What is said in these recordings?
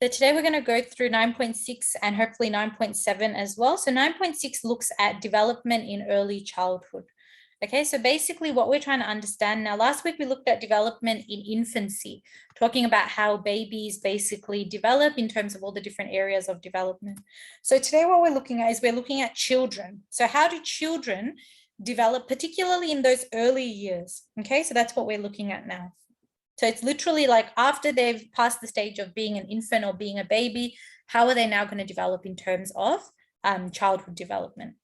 So today we're going to go through 9.6 and hopefully 9.7 as well. So 9.6 looks at development in early childhood. Okay, so basically what we're trying to understand now, last week we looked at development in infancy, talking about how babies basically develop in terms of all the different areas of development. So today what we're looking at is we're looking at children. So how do children develop, particularly in those early years? Okay, so that's what we're looking at now. So it's literally like after they've passed the stage of being an infant or being a baby, how are they now going to develop in terms of childhood development?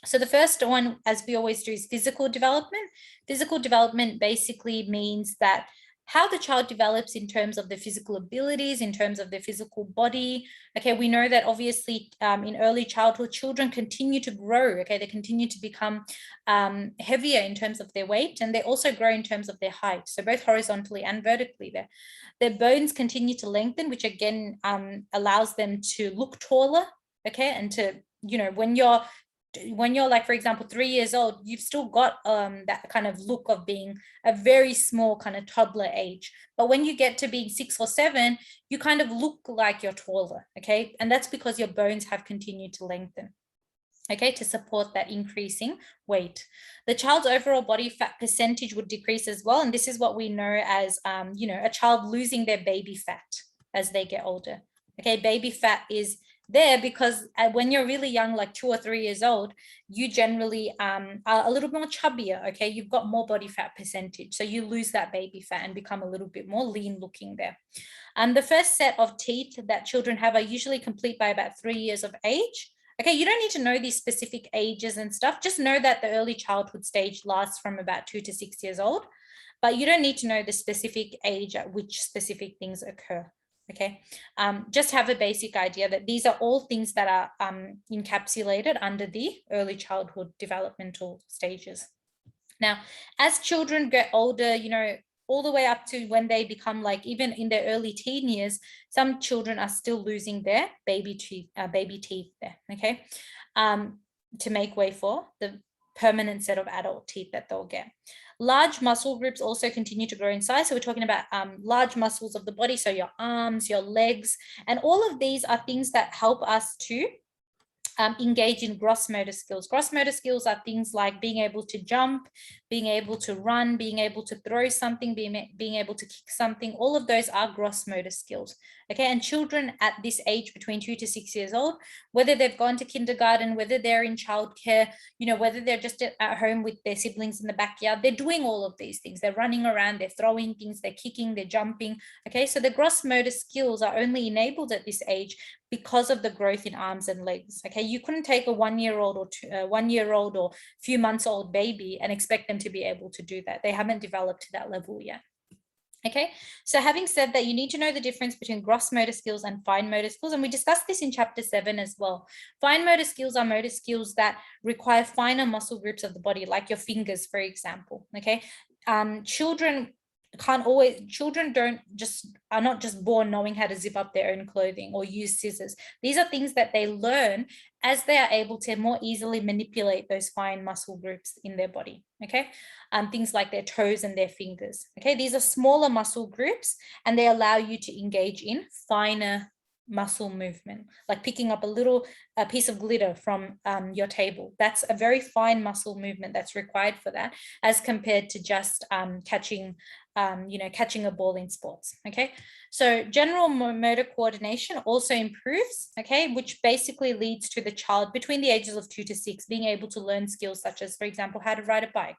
So the first one, as we always do, is physical development. Physical development basically means that how the child develops in terms of the physical abilities, in terms of their physical body. Okay, we know that obviously in early childhood, children continue to grow. Okay, they continue to become heavier in terms of their weight, and they also grow in terms of their height. So both horizontally and vertically there. Their bones continue to lengthen, which again allows them to look taller. Okay, and to, you know, when you're like, for example, 3 years old, you've still got that kind of look of being a very small kind of toddler age. But when you get to being 6 or 7, you kind of look like you're taller, okay? And that's because your bones have continued to lengthen, okay, to support that increasing weight. The child's overall body fat percentage would decrease as well. And this is what we know as, you know, a child losing their baby fat as they get older. Okay, baby fat is there because when you're really young, like 2 or 3 years old, you generally are a little more chubbier. Okay, you've got more body fat percentage, so you lose that baby fat and become a little bit more lean looking there. The first set of teeth that children have are usually complete by about 3 years of age. Okay, you don't need to know these specific ages and stuff. Just know that the early childhood stage lasts from about 2 to 6 years old, but you don't need to know the specific age at which specific things occur. Okay, just have a basic idea that these are all things that are encapsulated under the early childhood developmental stages. Now, as children get older, you know, all the way up to when they become like, even in their early teen years, some children are still losing their baby teeth there, okay, to make way for the permanent set of adult teeth that they'll get. Large muscle groups also continue to grow in size. So we're talking about large muscles of the body, so your arms, your legs, and all of these are things that help us to engage in gross motor skills. Gross motor skills are things like being able to jump, being able to run, being able to throw something, being able to kick something. All of those are gross motor skills. Okay, and children at this age between 2 to 6 years old, whether they've gone to kindergarten, whether they're in childcare, you know, whether they're just at home with their siblings in the backyard, they're doing all of these things. They're running around, they're throwing things, they're kicking, they're jumping. Okay, so the gross motor skills are only enabled at this age because of the growth in arms and legs. Okay, you couldn't take a 1-year-old or 1-year-old or few months old baby and expect them to be able to do that. They haven't developed to that level yet. Okay, so having said that, you need to know the difference between gross motor skills and fine motor skills. And we discussed this in chapter 7 as well. Fine motor skills are motor skills that require finer muscle groups of the body, like your fingers, for example. Okay, children are not just born knowing how to zip up their own clothing or use scissors. These are things that they learn as they are able to more easily manipulate those fine muscle groups in their body. Okay, things like their toes and their fingers. Okay, these are smaller muscle groups and they allow you to engage in finer muscle movement, like picking up a piece of glitter from your table. That's a very fine muscle movement that's required for that, as compared to just catching a ball in sports. Okay, so general motor coordination also improves, okay, which basically leads to the child between the ages of 2 to 6 being able to learn skills such as, for example, how to ride a bike,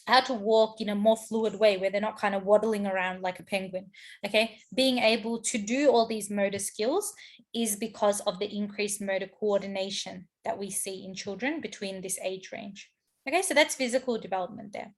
how to walk in a more fluid way where they're not kind of waddling around like a penguin. Okay, being able to do all these motor skills is because of the increased motor coordination that we see in children between this age range. Okay, so that's physical development there.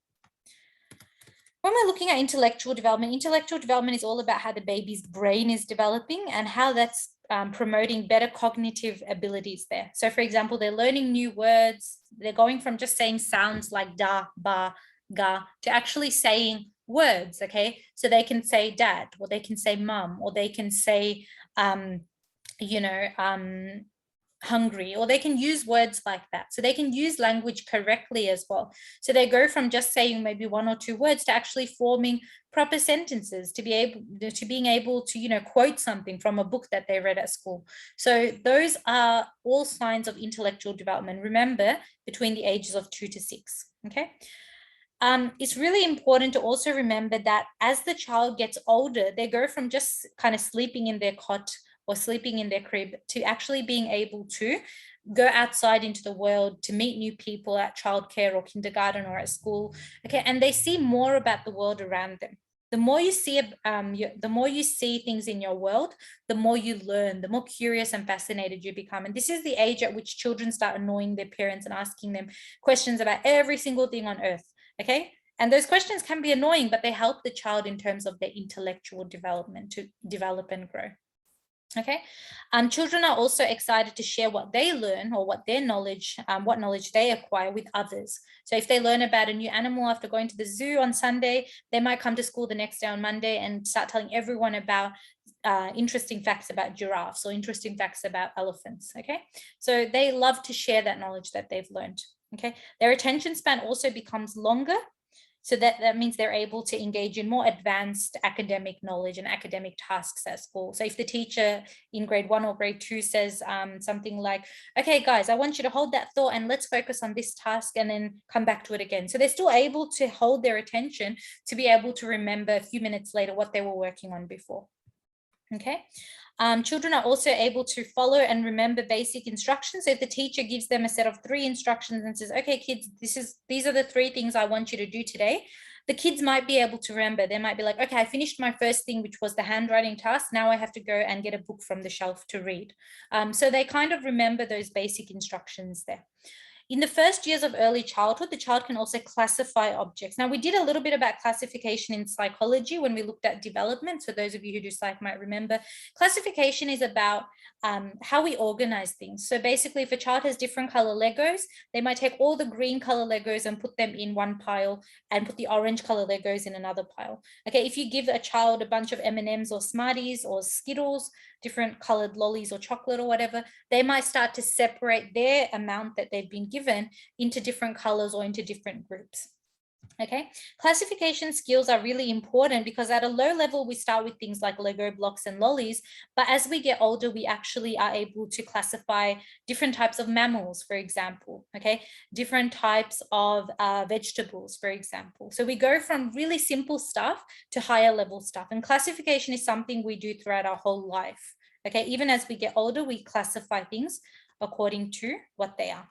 When we're looking at intellectual development is all about how the baby's brain is developing and how that's promoting better cognitive abilities there. So for example, they're learning new words. They're going from just saying sounds like da, ba, ga to actually saying words. Okay, so they can say dad, or they can say mum, or they can say hungry, or they can use words like that. So they can use language correctly as well. So they go from just saying maybe one or two words to actually forming proper sentences, to being able to quote something from a book that they read at school. So those are all signs of intellectual development, remember, between the ages of 2 to 6. Okay. It's really important to also remember that as the child gets older, they go from just kind of sleeping in their cot or sleeping in their crib to actually being able to go outside into the world, to meet new people at childcare or kindergarten or at school. Okay, and they see more about the world around them. The more you see, the more you see things in your world, the more you learn, the more curious and fascinated you become. And this is the age at which children start annoying their parents and asking them questions about every single thing on earth. Okay. And those questions can be annoying, but they help the child in terms of their intellectual development to develop and grow. Okay. Children are also excited to share what they learn or what knowledge they acquire with others. So if they learn about a new animal after going to the zoo on Sunday, they might come to school the next day on Monday and start telling everyone about interesting facts about giraffes or interesting facts about elephants. Okay. So they love to share that knowledge that they've learned. Okay. Their attention span also becomes longer. So that means they're able to engage in more advanced academic knowledge and academic tasks at school. So if the teacher in grade 1 or grade 2 says something like, okay, guys, I want you to hold that thought and let's focus on this task and then come back to it again. So they're still able to hold their attention to be able to remember a few minutes later what they were working on before. Okay. Children are also able to follow and remember basic instructions. So if the teacher gives them a set of 3 instructions and says, okay, kids, these are the 3 things I want you to do today, the kids might be able to remember. They might be like, okay, I finished my first thing, which was the handwriting task. Now I have to go and get a book from the shelf to read. So they kind of remember those basic instructions there. In the first years of early childhood, the child can also classify objects. Now, we did a little bit about classification in psychology when we looked at development. So those of you who do psych might remember, classification is about how we organize things. So basically, if a child has different color Legos, they might take all the green color Legos and put them in one pile and put the orange color Legos in another pile. Okay, if you give a child a bunch of M&Ms or Smarties or Skittles, different colored lollies or chocolate or whatever, they might start to separate their amount that they've been given into different colors or into different groups. Okay, classification skills are really important because at a low level, we start with things like Lego blocks and lollies. But as we get older, we actually are able to classify different types of mammals, for example, okay, different types of vegetables, for example. So we go from really simple stuff to higher level stuff. And classification is something we do throughout our whole life. Okay, even as we get older, we classify things according to what they are.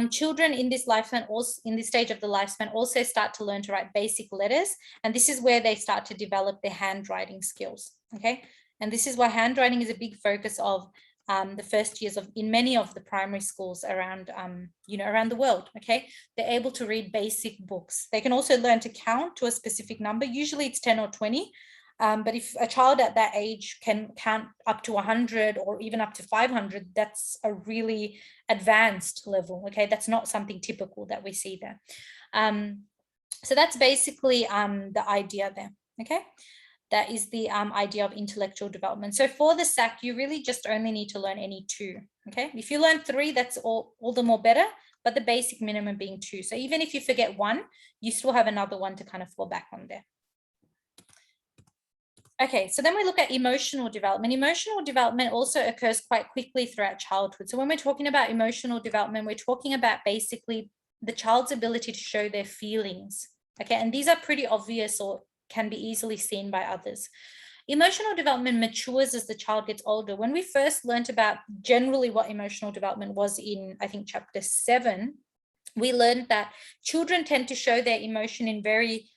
Children in this lifespan, also in this stage of the lifespan, also start to learn to write basic letters, and this is where they start to develop their handwriting skills. Okay, and this is why handwriting is a big focus of the first years in many of the primary schools around around the world. Okay, they're able to read basic books. They can also learn to count to a specific number. Usually it's 10 or 20. But if a child at that age can count up to 100 or even up to 500, that's a really advanced level. Okay, that's not something typical that we see there. So that's basically the idea there. Okay, that is the idea of intellectual development. So for the SAC, you really just only need to learn any 2. Okay, if you learn 3, that's all the more better, but the basic minimum being 2. So even if you forget 1, you still have another one to kind of fall back on there. Okay, so then we look at emotional development. Emotional development also occurs quite quickly throughout childhood. So when we're talking about emotional development, we're talking about basically the child's ability to show their feelings. Okay, and these are pretty obvious or can be easily seen by others. Emotional development matures as the child gets older. When we first learned about generally what emotional development was in, I think, chapter 7, we learned that children tend to show their emotion in very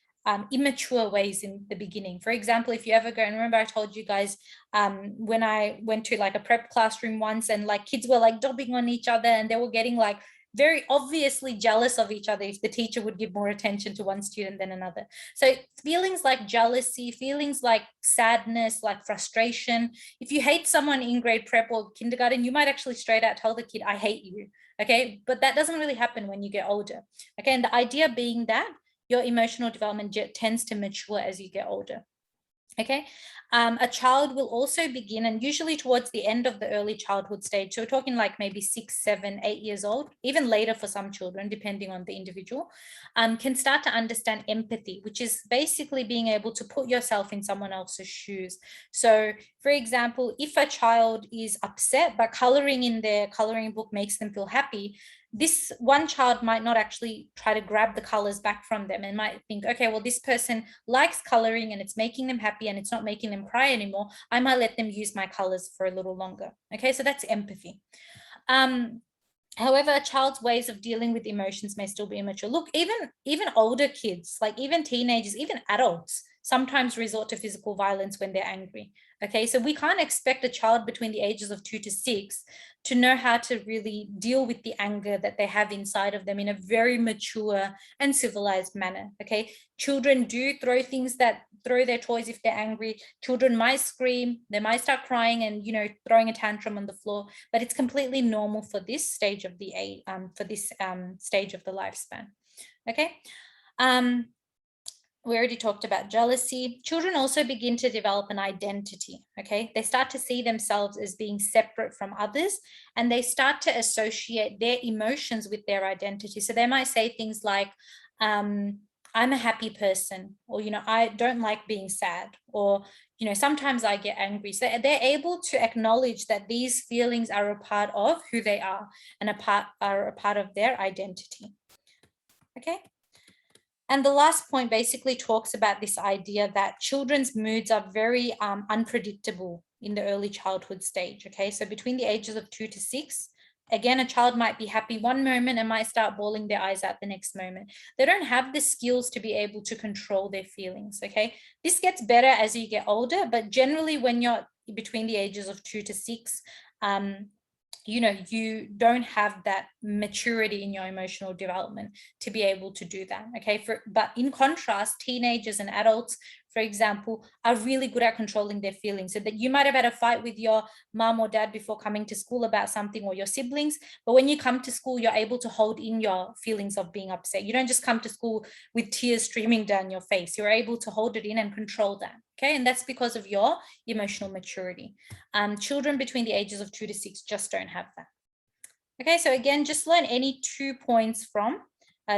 immature ways in the beginning. For example, if you ever go, and remember I told you guys when I went to like a prep classroom once and like kids were like dobbing on each other and they were getting like very obviously jealous of each other if the teacher would give more attention to one student than another. So feelings like jealousy, feelings like sadness, like frustration. If you hate someone in grade prep or kindergarten, you might actually straight out tell the kid, I hate you. Okay, but that doesn't really happen when you get older. Okay, and the idea being that your emotional development tends to mature as you get older. Okay, a child will also begin, and usually towards the end of the early childhood stage, so we're talking like maybe 6, 7, 8 years old, even later for some children, depending on the individual, can start to understand empathy, which is basically being able to put yourself in someone else's shoes. So, for example, if a child is upset, but coloring in their coloring book makes them feel happy, this one child might not actually try to grab the colors back from them and might think, okay, well, this person likes coloring and it's making them happy and it's not making them cry anymore. I might let them use my colors for a little longer. Okay, so that's empathy. However, a child's ways of dealing with emotions may still be immature. Look, even older kids, like even teenagers, even adults, sometimes resort to physical violence when they're angry. Okay, so we can't expect a child between the ages of 2 to 6 to know how to really deal with the anger that they have inside of them in a very mature and civilized manner. Okay, children do throw their toys if they're angry. Children might scream, they might start crying and throwing a tantrum on the floor, but it's completely normal for this stage of the stage of the lifespan. Okay. We already talked about jealousy. Children also begin to develop an identity, okay? They start to see themselves as being separate from others, and they start to associate their emotions with their identity. So they might say things like, I'm a happy person, or, I don't like being sad, or, sometimes I get angry. So they're able to acknowledge that these feelings are a part of who they are and are a part of their identity, okay? And the last point basically talks about this idea that children's moods are very unpredictable in the early childhood stage. Okay, so between the ages of 2 to 6, again, a child might be happy one moment and might start bawling their eyes out the next moment. They don't have the skills to be able to control their feelings. Okay, this gets better as you get older, but generally when you're between the ages of 2 to 6, you don't have that maturity in your emotional development to be able to do that. Okay, but in contrast, teenagers and adults, for example, are really good at controlling their feelings. So that you might have had a fight with your mom or dad before coming to school about something, or your siblings, but when you come to school, you're able to hold in your feelings of being upset. You don't just come to school with tears streaming down your face. You're able to hold it in and control that. Okay, and that's because of your emotional maturity. Children between the ages of 2 to 6 just don't have that. Okay, so again, just learn any 2 points from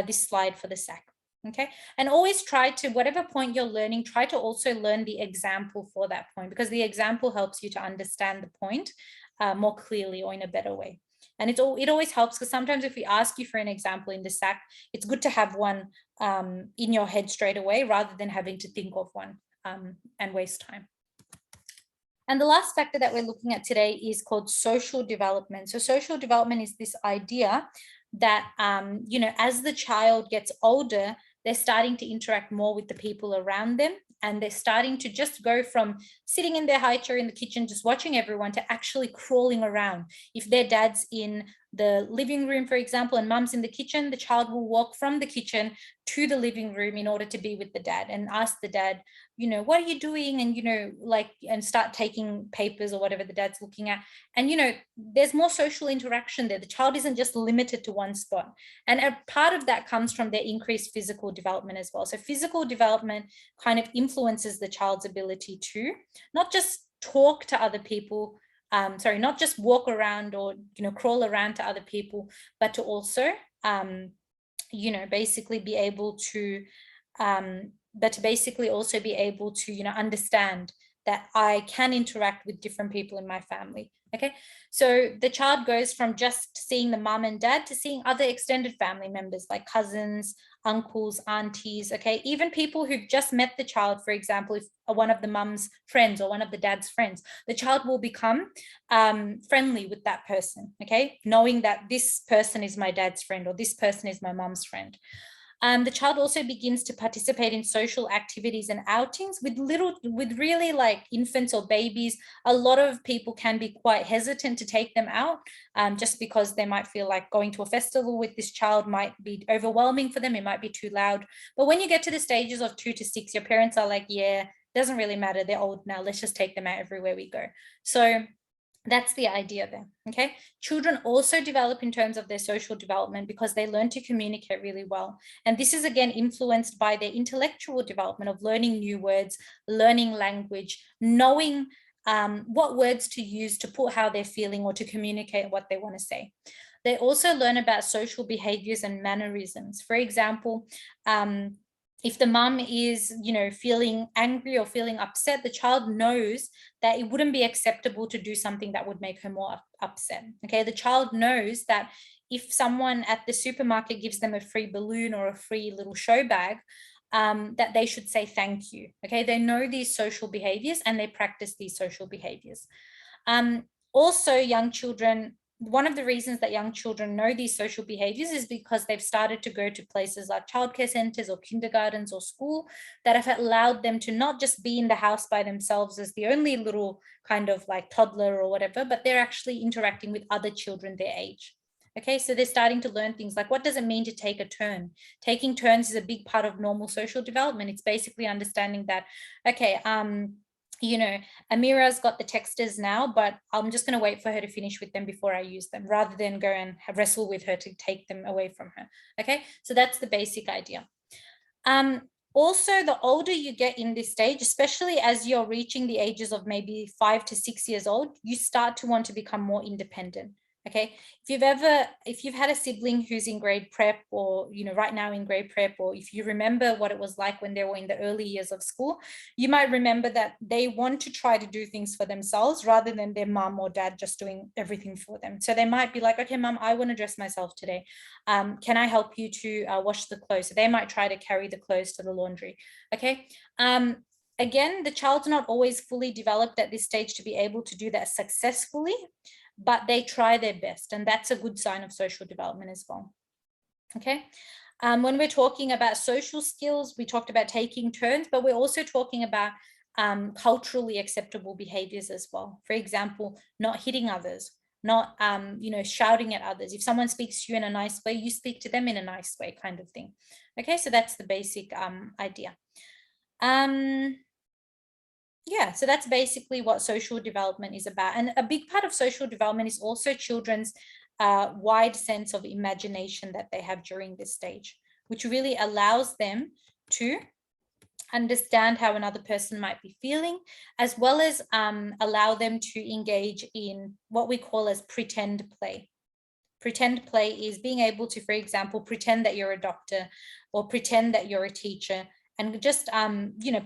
this slide for the SAC. Okay, and always try to, whatever point you're learning, try to also learn the example for that point, because the example helps you to understand the point more clearly or in a better way. And it always helps, because sometimes if we ask you for an example in the SAC, it's good to have one in your head straight away rather than having to think of one and waste time. And the last factor that we're looking at today is called social development. So social development is this idea that, as the child gets older, they're starting to interact more with the people around them. And they're starting to just go from sitting in their high chair in the kitchen, just watching everyone, to actually crawling around. If their dad's in the living room, for example, and mum's in the kitchen, the child will walk from the kitchen to the living room in order to be with the dad and ask the dad, what are you doing? And, and start taking papers or whatever the dad's looking at. And, there's more social interaction there. The child isn't just limited to one spot. And a part of that comes from their increased physical development as well. So physical development kind of influences the child's ability to not just talk to other people, not just walk around or, crawl around to other people, but to also, basically be able to, but to basically also be able to, understand that I can interact with different people in my family. Okay, so the child goes from just seeing the mom and dad to seeing other extended family members like cousins, uncles, aunties, okay, even people who've just met the child. For example, if one of the mum's friends or one of the dad's friends, the child will become friendly with that person, okay, knowing that this person is my dad's friend or this person is my mum's friend. The child also begins to participate in social activities and outings with really like infants or babies. A lot of people can be quite hesitant to take them out just because they might feel like going to a festival with this child might be overwhelming for them. It might be too loud. But when you get to the stages of 2 to 6, your parents are like, yeah, doesn't really matter. They're old now. Let's just take them out everywhere we go. So That's the idea there, okay? Children also develop in terms of their social development because they learn to communicate really well. And this is again influenced by their intellectual development of learning new words, learning language, knowing what words to use to put how they're feeling or to communicate what they want to say. They also learn about social behaviors and mannerisms. For example, if the mum is, feeling angry or feeling upset, the child knows that it wouldn't be acceptable to do something that would make her more upset. Okay, the child knows that if someone at the supermarket gives them a free balloon or a free little show bag, that they should say thank you. Okay, they know these social behaviors and they practice these social behaviors. Also, young children, one of the reasons that young children know these social behaviors is because they've started to go to places like childcare centers or kindergartens or school that have allowed them to not just be in the house by themselves as the only little kind of like toddler or whatever, but they're actually interacting with other children their age. Okay, so they're starting to learn things like, what does it mean to take a turn? Taking turns is a big part of normal social development. It's basically understanding that, okay, Amira's got the texters now, but I'm just going to wait for her to finish with them before I use them, rather than go and wrestle with her to take them away from her. Okay, so that's the basic idea. Also, the older you get in this stage, especially as you're reaching the ages of maybe 5 to 6 years old, you start to want to become more independent. Okay, if you've had a sibling who's in grade prep, or right now in grade prep, or if you remember what it was like when they were in the early years of school, you might remember that they want to try to do things for themselves rather than their mom or dad just doing everything for them. So they might be like, okay, mom, I want to dress myself today. Can I help you to wash the clothes? So they might try to carry the clothes to the laundry. Okay. Again, the child's not always fully developed at this stage to be able to do that successfully, but they try their best, and that's a good sign of social development as well. Okay. When we're talking about social skills, we talked about taking turns, but we're also talking about culturally acceptable behaviors as well. For example, not hitting others, not shouting at others. If someone speaks to you in a nice way, you speak to them in a nice way, kind of thing. Okay, so that's the basic idea. Yeah, so that's basically what social development is about. And a big part of social development is also children's wide sense of imagination that they have during this stage, which really allows them to understand how another person might be feeling, as well as allow them to engage in what we call as pretend play. Pretend play is being able to, for example, pretend that you're a doctor or pretend that you're a teacher, and just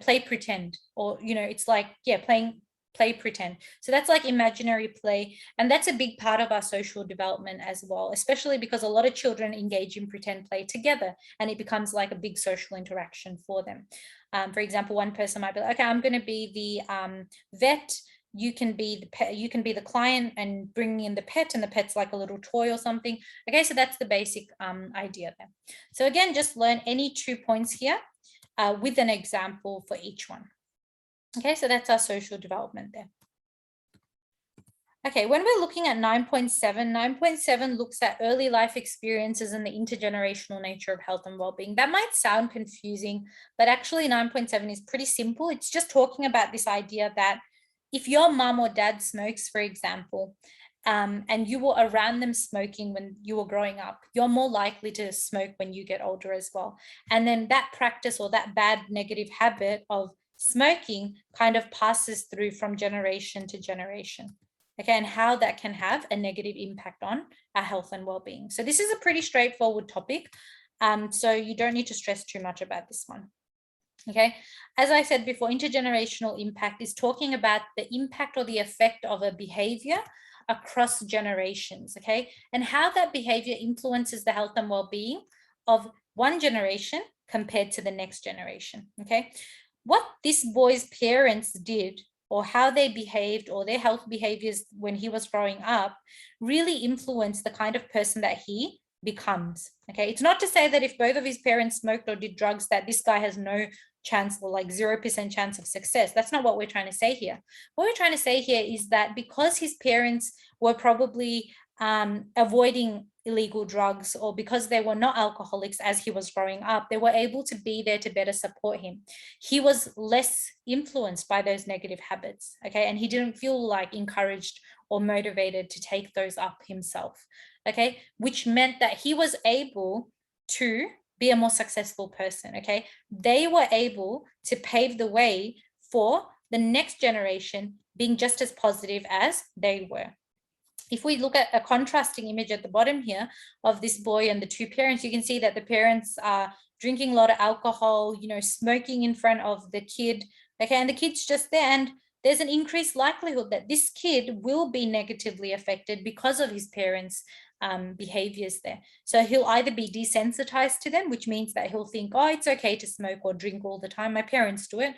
play pretend, or it's like, yeah, play pretend. So that's like imaginary play, and that's a big part of our social development as well, especially because a lot of children engage in pretend play together and it becomes like a big social interaction for them. For example, one person might be like, okay, I'm going to be the vet, you can be the pet, you can be the client and bring in the pet, and the pet's like a little toy or something. Okay, so that's the basic idea there. So again, just learn any 2 points here with an example for each one. Okay, so that's our social development there. Okay, when we're looking at 9.7, 9.7 looks at early life experiences and the intergenerational nature of health and well-being. That might sound confusing, but actually 9.7 is pretty simple. It's just talking about this idea that if your mom or dad smokes, for example, and you were around them smoking when you were growing up, you're more likely to smoke when you get older as well. And then that practice or that bad negative habit of smoking kind of passes through from generation to generation. Okay, and how that can have a negative impact on our health and well-being. So this is a pretty straightforward topic. So you don't need to stress too much about this one. Okay, as I said before, intergenerational impact is talking about the impact or the effect of a behavior across generations, okay, and how that behavior influences the health and well-being of one generation compared to the next generation. Okay, what this boy's parents did, or how they behaved, or their health behaviors when he was growing up, really influenced the kind of person that he becomes. Okay, it's not to say that if both of his parents smoked or did drugs that this guy has no chance, or like 0% chance of success. That's not what we're trying to say here. What we're trying to say here is that because his parents were probably avoiding illegal drugs, or because they were not alcoholics as he was growing up, they were able to be there to better support him. He was less influenced by those negative habits, okay? And he didn't feel like encouraged or motivated to take those up himself, okay? Which meant that he was able to be a more successful person, okay? They were able to pave the way for the next generation being just as positive as they were. If we look at a contrasting image at the bottom here of this boy and the two parents, you can see that the parents are drinking a lot of alcohol, smoking in front of the kid, okay, and the kid's just there, and there's an increased likelihood that this kid will be negatively affected because of his parents' behaviors there. So he'll either be desensitized to them, which means that he'll think, oh, it's okay to smoke or drink all the time, my parents do it,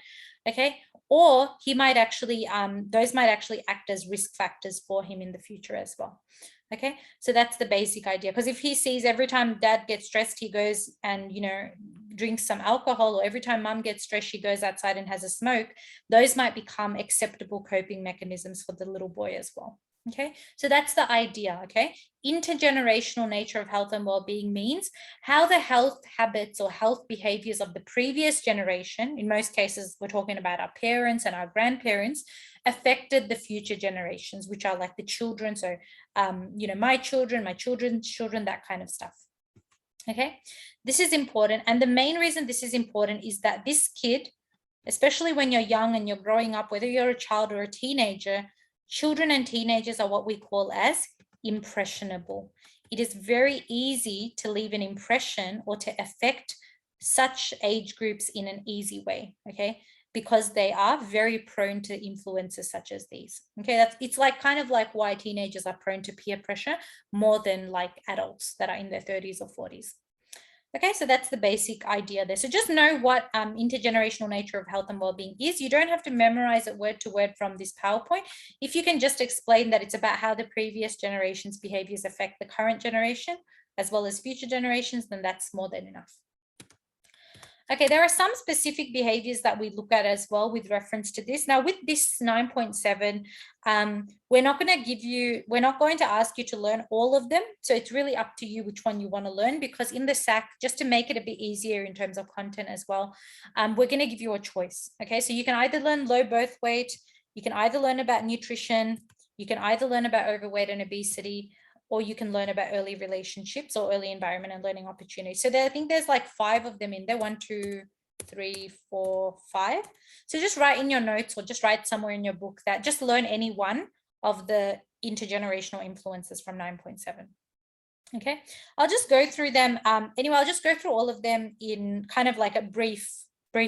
okay, or he might actually, those might actually act as risk factors for him in the future as well. Okay, so that's the basic idea. Because if he sees every time dad gets stressed, he goes and, drinks some alcohol, or every time mom gets stressed, she goes outside and has a smoke, those might become acceptable coping mechanisms for the little boy as well. Okay, so that's the idea. Okay, intergenerational nature of health and well-being means how the health habits or health behaviors of the previous generation, in most cases we're talking about our parents and our grandparents, affected the future generations, which are like the children. So my children, my children's children, that kind of stuff. Okay, this is important, and the main reason this is important is that this kid, especially when you're young and you're growing up, whether you're a child or a teenager, children and teenagers are what we call as impressionable. It is very easy to leave an impression or to affect such age groups in an easy way, okay? Because they are very prone to influences such as these. Okay, it's like kind of like why teenagers are prone to peer pressure more than like adults that are in their 30s or 40s. Okay, so that's the basic idea there. So just know what intergenerational nature of health and well-being is. You don't have to memorize it word to word from this PowerPoint. If you can just explain that it's about how the previous generation's behaviors affect the current generation as well as future generations, then that's more than enough. Okay, there are some specific behaviors that we look at as well with reference to this. Now, with this 9.7, we're not going to ask you to learn all of them. So it's really up to you which one you want to learn, because in the SAC, just to make it a bit easier in terms of content as well, we're going to give you a choice. Okay, so you can either learn low birth weight, you can either learn about nutrition, you can either learn about overweight and obesity, or you can learn about early relationships or early environment and learning opportunities. So I think there's like 5 of them in there, 1, 2, 3, 4, 5. So just write in your notes or just write somewhere in your book that just learn any one of the intergenerational influences from 9.7. Okay, I'll just go through them. Anyway, I'll just go through all of them in kind of like a brief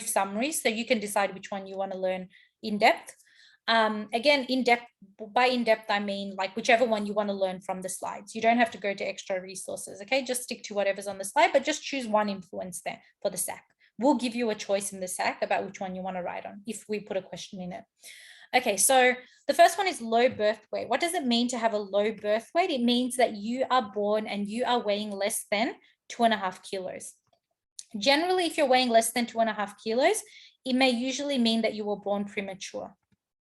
summary, so you can decide which one you want to learn in depth. Again, by in depth, I mean like whichever one you want to learn from the slides. You don't have to go to extra resources, okay? Just stick to whatever's on the slide, but just choose one influence there for the SAC. We'll give you a choice in the SAC about which one you want to write on if we put a question in it. Okay, so the first one is low birth weight. What does it mean to have a low birth weight? It means that you are born and you are weighing less than 2.5 kilos. Generally, if you're weighing less than 2.5 kilos, it may usually mean that you were born premature,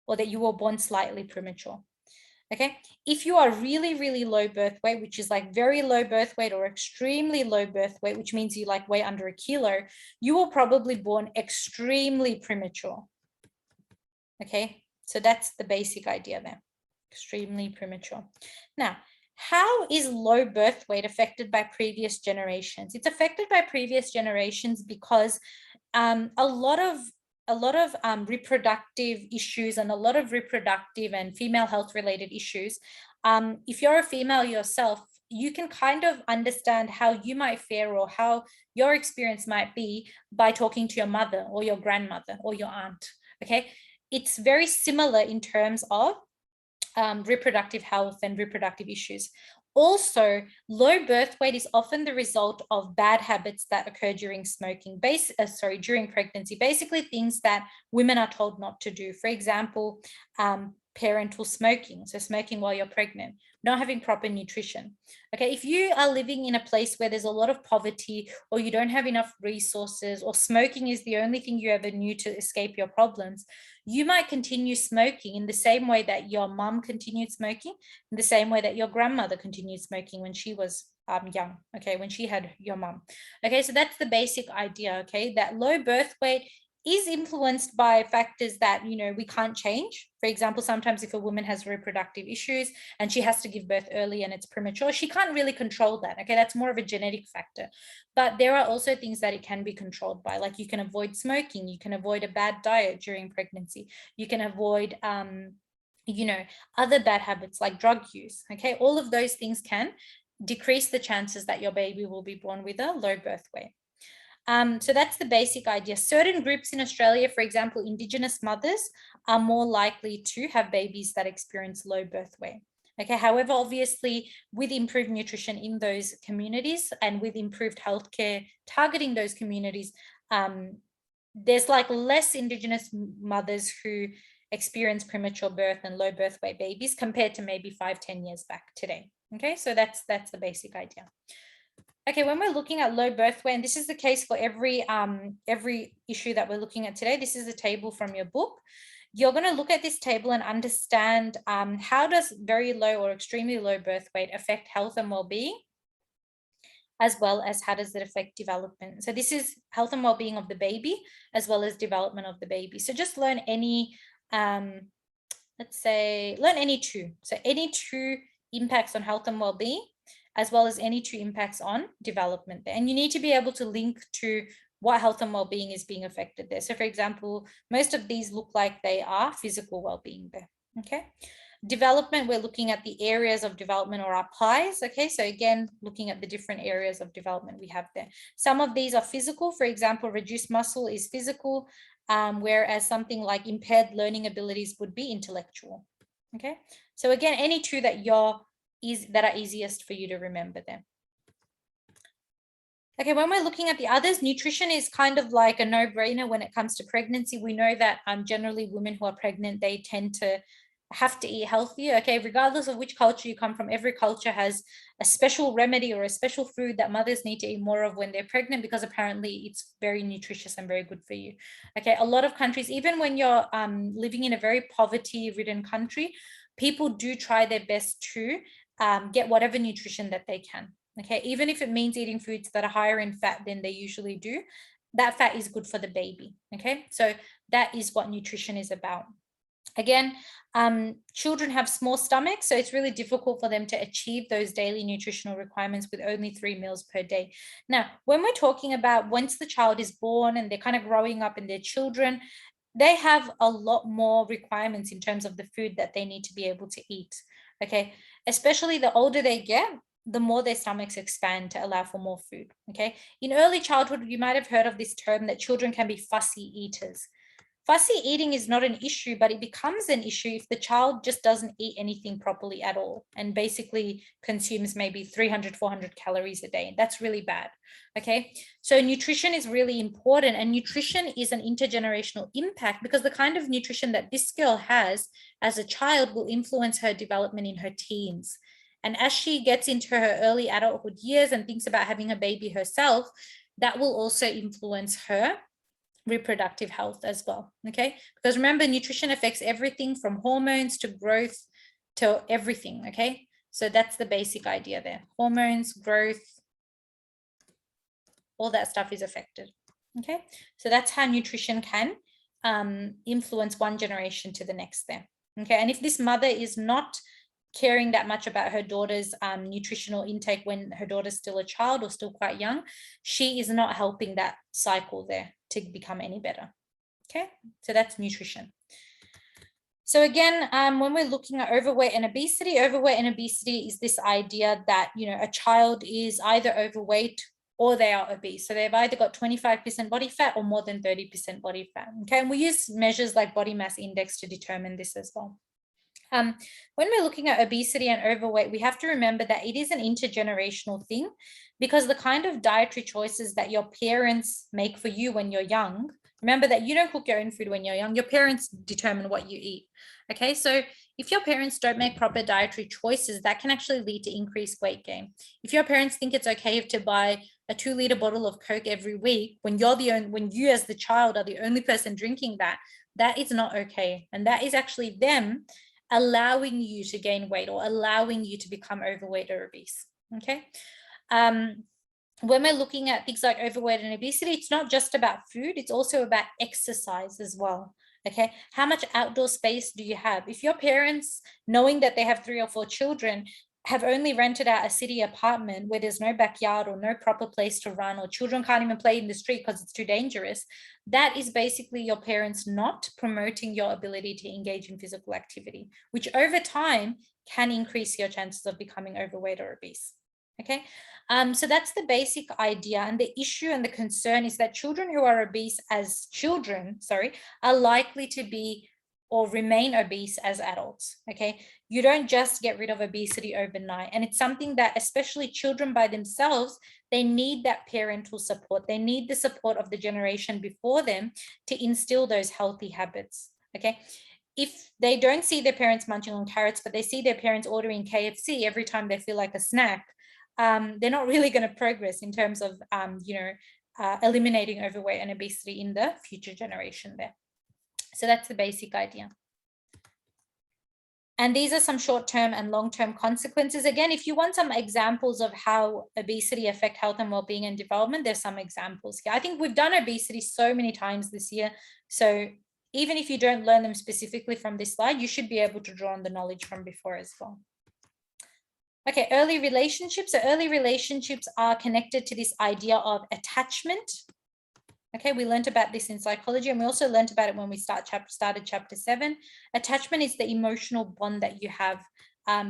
or that you were born slightly premature. Okay, if you are really, really low birth weight, which is like very low birth weight or extremely low birth weight, which means you like weigh under 1 kilo, you were probably born extremely premature. Okay, so that's the basic idea there, extremely premature. Now, how is low birth weight affected by previous generations? It's affected by previous generations because a lot of reproductive issues and a lot of reproductive and female health related issues. If you're a female yourself, you can kind of understand how you might fare or how your experience might be by talking to your mother or your grandmother or your aunt. Okay, it's very similar in terms of reproductive health and reproductive issues. Also, low birth weight is often the result of bad habits that occur during during pregnancy, basically things that women are told not to do. For example, parental smoking, so smoking while you're pregnant, not having proper nutrition. Okay, if you are living in a place where there's a lot of poverty, or you don't have enough resources, or smoking is the only thing you ever knew to escape your problems, you might continue smoking in the same way that your mum continued smoking, in the same way that your grandmother continued smoking when she was young, okay, when she had your mum. Okay, so that's the basic idea, okay, that low birth weight is influenced by factors that, you know, we can't change. For example, sometimes if a woman has reproductive issues and she has to give birth early and it's premature, she can't really control that. Okay, that's more of a genetic factor. But there are also things that it can be controlled by, like you can avoid smoking, you can avoid a bad diet during pregnancy, you can avoid you know, other bad habits like drug use. Okay, all of those things can decrease the chances that your baby will be born with a low birth weight. So that's the basic idea. Certain groups in Australia, for example, Indigenous mothers, are more likely to have babies that experience low birth weight. Okay, however, obviously, with improved nutrition in those communities and with improved healthcare targeting those communities, there's like less Indigenous mothers who experience premature birth and low birth weight babies compared to maybe 5-10 years back today. Okay, so that's the basic idea. Okay, when we're looking at low birth weight, and this is the case for every issue that we're looking at today, this is a table from your book. You're going to look at this table and understand how does very low or extremely low birth weight affect health and well-being, as well as how does it affect development. So this is health and well-being of the baby, as well as development of the baby. So just learn any, let's say, learn any two. So any two impacts on health and well-being, as well as any two impacts on development there. And you need to be able to link to what health and well-being is being affected there. So for example, most of these look like they are physical well-being there, okay? Development, we're looking at the areas of development or our pies, okay? So again, looking at the different areas of development we have there. Some of these are physical, for example, reduced muscle is physical, whereas something like impaired learning abilities would be intellectual, okay? So again, any two that are easiest for you to remember them. Okay, when we're looking at the others, nutrition is kind of like a no-brainer when it comes to pregnancy. We know that generally women who are pregnant, they tend to have to eat healthier. Okay, regardless of which culture you come from, every culture has a special remedy or a special food that mothers need to eat more of when they're pregnant, because apparently it's very nutritious and very good for you. Okay, a lot of countries, even when you're living in a very poverty-ridden country, people do try their best to get whatever nutrition that they can. Okay, even if it means eating foods that are higher in fat than they usually do, that fat is good for the baby. Okay, so that is what nutrition is about. Again, children have small stomachs, so it's really difficult for them to achieve those daily nutritional requirements with only 3 meals per day. Now, when we're talking about once the child is born and they're kind of growing up and they're children, they have a lot more requirements in terms of the food that they need to be able to eat. Okay, especially the older they get, the more their stomachs expand to allow for more food. Okay, in early childhood, you might have heard of this term that children can be fussy eaters. Fussy eating is not an issue, but it becomes an issue if the child just doesn't eat anything properly at all and basically consumes maybe 300, 400 calories a day. That's really bad. Okay, so nutrition is really important, and nutrition is an intergenerational impact, because the kind of nutrition that this girl has as a child will influence her development in her teens. And as she gets into her early adulthood years and thinks about having a baby herself, that will also influence her reproductive health as well. Okay, because remember, nutrition affects everything from hormones to growth to everything. Okay, so that's the basic idea there. Hormones, growth, all that stuff is affected. Okay, so that's how nutrition can influence one generation to the next there. Okay, and if this mother is not caring that much about her daughter's nutritional intake when her daughter's still a child or still quite young, she is not helping that cycle there to become any better. Okay, so that's nutrition. So again, when we're looking at overweight and obesity is this idea that, you know, a child is either overweight or they are obese. So they've either got 25% body fat or more than 30% body fat. Okay, and we use measures like body mass index to determine this as well. When we're looking at obesity and overweight, we have to remember that it is an intergenerational thing, because the kind of dietary choices that your parents make for you when you're young Remember that you don't cook your own food when you're young. Your parents determine what you eat. Okay, so if your parents don't make proper dietary choices, that can actually lead to increased weight gain. If your parents think it's okay to buy a 2-liter bottle of Coke every week when you as the child are the only person drinking that, that is not okay. And that is actually them allowing you to gain weight or allowing you to become overweight or obese. Okay. When we're looking at things like overweight and obesity, it's not just about food, it's also about exercise as well. Okay, how much outdoor space do you have? If your parents, knowing that they have 3 or 4 children, have only rented out a city apartment where there's no backyard or no proper place to run, or children can't even play in the street because it's too dangerous, that is basically your parents not promoting your ability to engage in physical activity, which over time can increase your chances of becoming overweight or obese. Okay, so that's the basic idea. And the issue and the concern is that children who are obese as children, are likely to be or remain obese as adults. Okay, you don't just get rid of obesity overnight. And it's something that especially children by themselves, they need that parental support. They need the support of the generation before them to instill those healthy habits. Okay, if they don't see their parents munching on carrots, but they see their parents ordering KFC every time they feel like a snack, they're not really going to progress in terms of, eliminating overweight and obesity in the future generation there. So that's the basic idea. And these are some short-term and long-term consequences. Again, if you want some examples of how obesity affect health and well-being and development, there's some examples here. I think we've done obesity so many times this year. So even if you don't learn them specifically from this slide, you should be able to draw on the knowledge from before as well. Okay, early relationships. So early relationships are connected to this idea of attachment. Okay, we learned about this in psychology, and we also learned about it when we started chapter 7. Attachment is the emotional bond that you have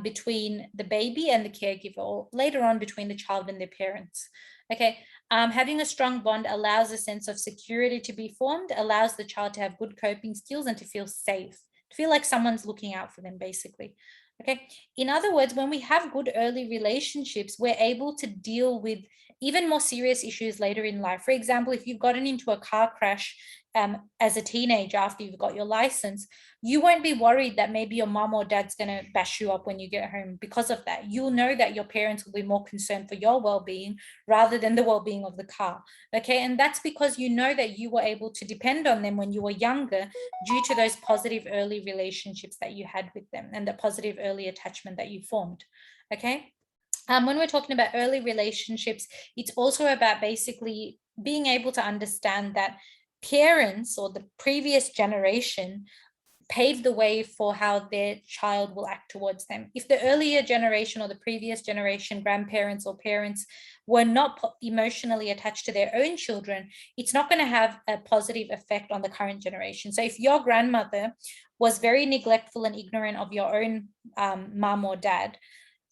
between the baby and the caregiver, or later on between the child and their parents. Okay, having a strong bond allows a sense of security to be formed, allows the child to have good coping skills and to feel safe, to feel like someone's looking out for them, basically. Okay, in other words, when we have good early relationships, we're able to deal with even more serious issues later in life. For example, if you've gotten into a car crash as a teenager after you've got your license, you won't be worried that maybe your mom or dad's going to bash you up when you get home because of that. You'll know that your parents will be more concerned for your well-being rather than the well-being of the car. Okay, and that's because you know that you were able to depend on them when you were younger due to those positive early relationships that you had with them and the positive early attachment that you formed. Okay. When we're talking about early relationships, it's also about basically being able to understand that parents or the previous generation paved the way for how their child will act towards them. If the earlier generation or the previous generation, grandparents or parents, were not emotionally attached to their own children, it's not going to have a positive effect on the current generation. So if your grandmother was very neglectful and ignorant of your own mom or dad,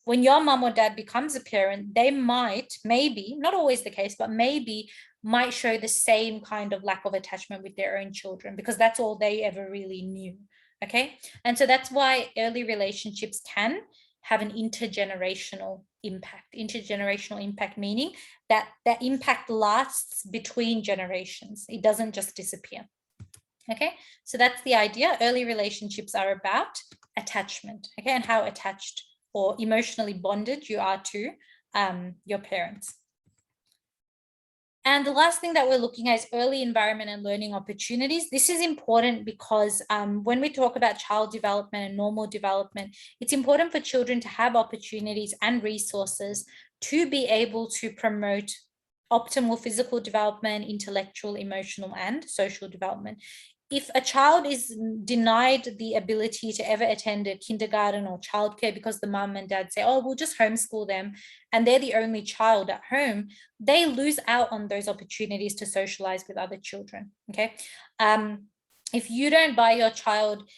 when your mom or dad becomes a parent, they might, maybe, not always the case, but maybe might show the same kind of lack of attachment with their own children because that's all they ever really knew. Okay. And so that's why early relationships can have an intergenerational impact. Intergenerational impact meaning that that impact lasts between generations. It doesn't just disappear. Okay. So that's the idea. Early relationships are about attachment. Okay. And how attached or emotionally bonded you are to your parents. And the last thing that we're looking at is early environment and learning opportunities. This is important because when we talk about child development and normal development, it's important for children to have opportunities and resources to be able to promote optimal physical development, intellectual, emotional, and social development. If a child is denied the ability to ever attend a kindergarten or childcare because the mom and dad say, oh, we'll just homeschool them, and they're the only child at home, they lose out on those opportunities to socialize with other children. Okay. If you don't buy your child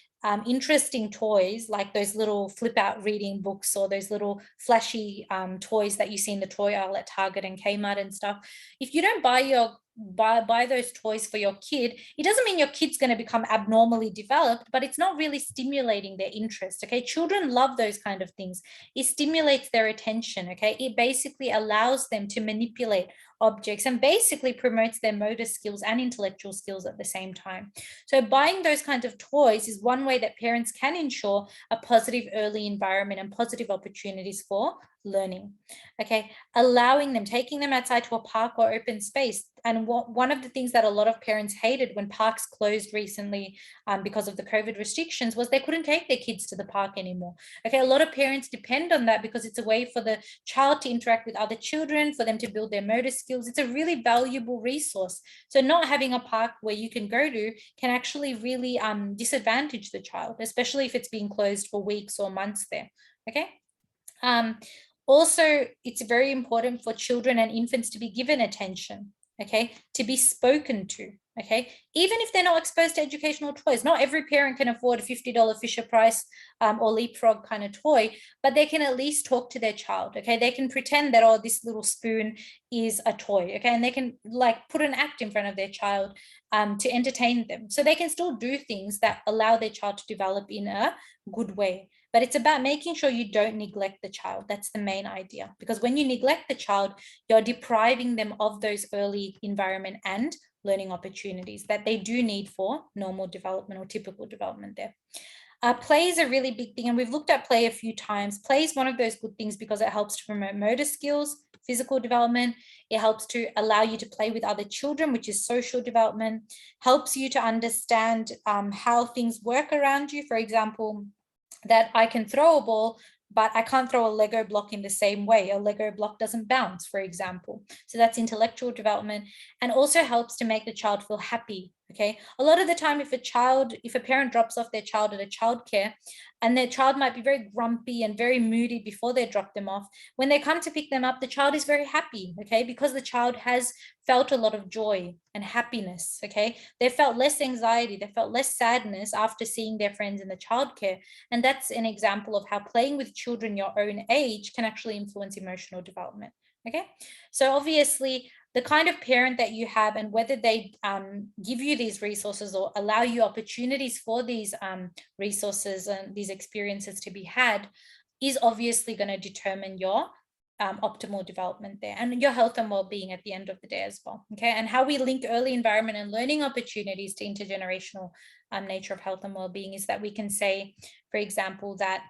interesting toys like those little flip out reading books or those little flashy toys that you see in the toy aisle at Target and Kmart and stuff, if you don't buy your buy those toys for your kid, it doesn't mean your kid's going to become abnormally developed, but it's not really stimulating their interest. Okay, children love those kind of things. It stimulates their attention. Okay, it basically allows them to manipulate objects and basically promotes their motor skills and intellectual skills at the same time. So buying those kinds of toys is one way that parents can ensure a positive early environment and positive opportunities for learning. Okay, allowing them, taking them outside to a park or open space. And one of the things that a lot of parents hated when parks closed recently because of the COVID restrictions was they couldn't take their kids to the park anymore. Okay, a lot of parents depend on that because it's a way for the child to interact with other children, for them to build their motor skills. It's a really valuable resource. So not having a park where you can go to can actually really disadvantage the child, especially if it's being closed for weeks or months there. Okay. Also, it's very important for children and infants to be given attention, okay, to be spoken to, okay, even if they're not exposed to educational toys. Not every parent can afford a $50 Fisher Price or Leapfrog kind of toy, but they can at least talk to their child, okay? They can pretend that, oh, this little spoon is a toy, okay? And they can like put an act in front of their child to entertain them. So they can still do things that allow their child to develop in a good way. But it's about making sure you don't neglect the child. That's the main idea. Because when you neglect the child, you're depriving them of those early environment and learning opportunities that they do need for normal development or typical development there. Play is a really big thing, and we've looked at play a few times. Play is one of those good things because it helps to promote motor skills, physical development. It helps to allow you to play with other children, which is social development. Helps you to understand how things work around you. For example, that I can throw a ball, but I can't throw a Lego block in the same way. A Lego block doesn't bounce, for example. So that's intellectual development, and also helps to make the child feel happy. Okay. A lot of the time, if a parent drops off their child at a childcare, and their child might be very grumpy and very moody before they drop them off, when they come to pick them up, the child is very happy, okay, because the child has felt a lot of joy and happiness, okay. They felt less anxiety, they felt less sadness after seeing their friends in the childcare. And that's an example of how playing with children your own age can actually influence emotional development, okay. So obviously, the kind of parent that you have and whether they give you these resources or allow you opportunities for these resources and these experiences to be had is obviously going to determine your optimal development there and your health and well-being at the end of the day as well. Okay, and how we link early environment and learning opportunities to intergenerational nature of health and well-being is that we can say, for example, that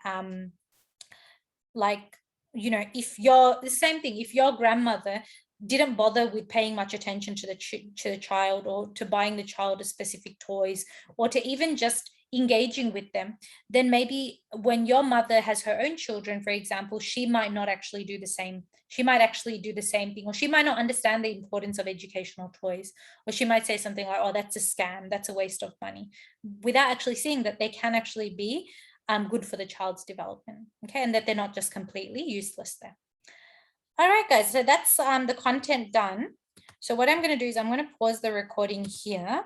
like, you know, if the same thing, if your grandmother didn't bother with paying much attention to the child or to buying the child a specific toys or to even just engaging with them, then maybe when your mother has her own children, for example, she might not actually do the same. She might actually do the same thing, or she might not understand the importance of educational toys, or she might say something like, oh, that's a scam, that's a waste of money, without actually seeing that they can actually be good for the child's development, okay, and that they're not just completely useless there. All right, guys, so that's the content done. So what I'm going to do is I'm going to pause the recording here.